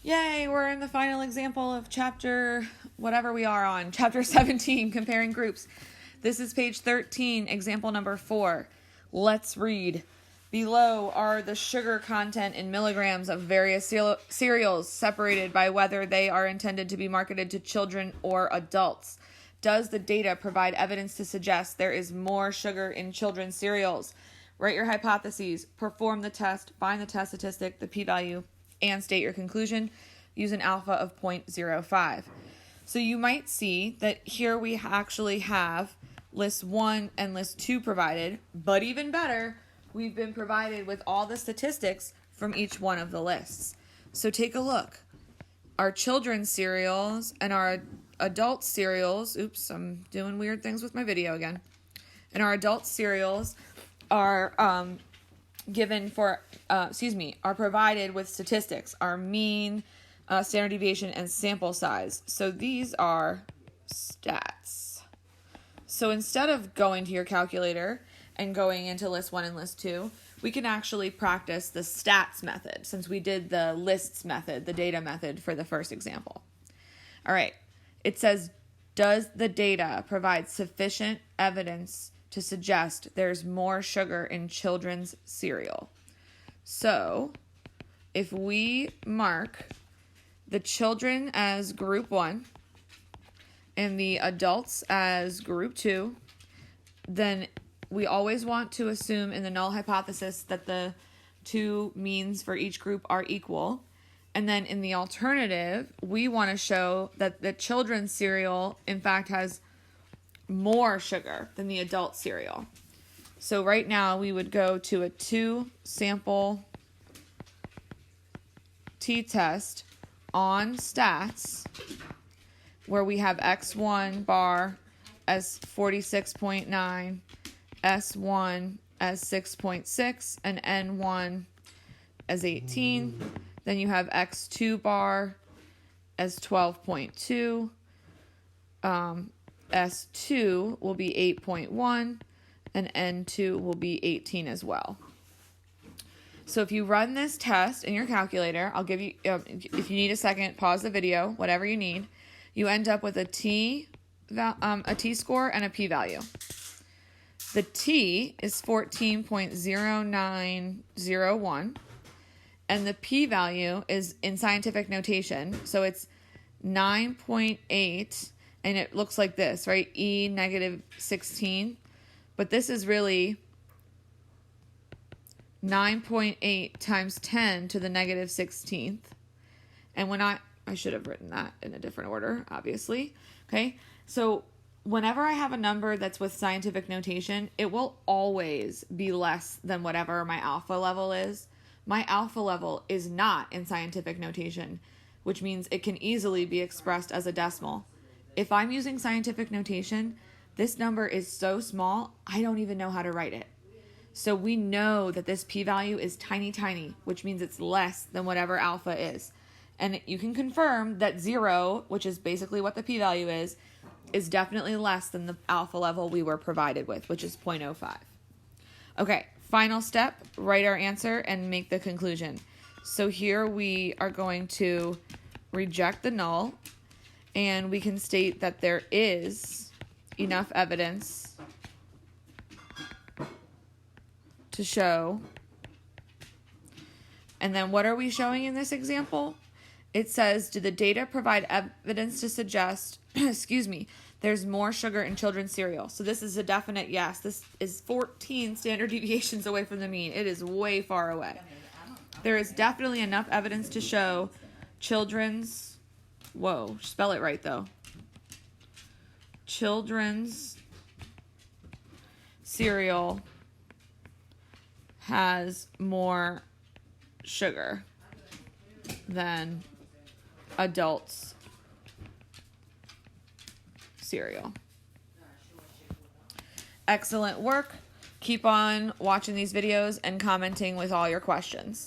Yay, we're in the final example of chapter, whatever we are on, chapter 17, comparing groups. This is page 13, example number 4. Let's read. Below are the sugar content in milligrams of various cereals separated by whether they are intended to be marketed to children or adults. Does the data provide evidence to suggest there is more sugar in children's cereals? Write your hypotheses, perform the test, find the test statistic, the p-value, and state your conclusion. Use an alpha of 0.05. So you might see that here we actually have list 1 and list 2 provided, but even better, we've been provided with all the statistics from each one of the lists. So take a look. Our children's cereals and our adult cereals, oops, I'm doing weird things with my video again. And our adult cereals are are provided with statistics, our mean, standard deviation, and sample size. So these are stats. So instead of going to your calculator and going into list 1 and list 2, we can actually practice the stats method since we did the lists method, the data method for the first example. All right, it says, does the data provide sufficient evidence to suggest there's more sugar in children's cereal? So if we mark the children as group 1 and the adults as group 2, then we always want to assume in the null hypothesis that the two means for each group are equal. And then in the alternative, we want to show that the children's cereal, in fact, has more sugar than the adult cereal. So right now we would go to a 2-sample t-test on stats where we have x1 bar as 46.9, S1 as 6.6, and N1 as 18. Then you have X2 bar as 12.2. S2 will be 8.1, and N2 will be 18 as well. So if you run this test in your calculator, I'll give you, if you need a second, pause the video, whatever you need. You end up with a t-score and a p-value. The t is 14.0901, and the p-value is in scientific notation, so it's 9.8, and it looks like this, right? E negative 16, but this is really 9.8 times 10 to the negative 16th, and when I should have written that in a different order, obviously, okay? So whenever I have a number that's with scientific notation, it will always be less than whatever my alpha level is. My alpha level is not in scientific notation, which means it can easily be expressed as a decimal. If I'm using scientific notation, this number is so small, I don't even know how to write it. So we know that this p-value is tiny, tiny, which means it's less than whatever alpha is. And you can confirm that 0, which is basically what the p-value is definitely less than the alpha level we were provided with, which is 0.05. Okay, final step, write our answer and make the conclusion. So here we are going to reject the null, and we can state that there is enough evidence to show. And then what are we showing in this example? It says, do the data provide evidence to suggest, there's more sugar in children's cereal? So this is a definite yes. This is 14 standard deviations away from the mean. It is way far away. There is definitely enough evidence to show children's, spell it right though. Children's cereal has more sugar than adults cereal. Excellent work. Keep on watching these videos and commenting with all your questions.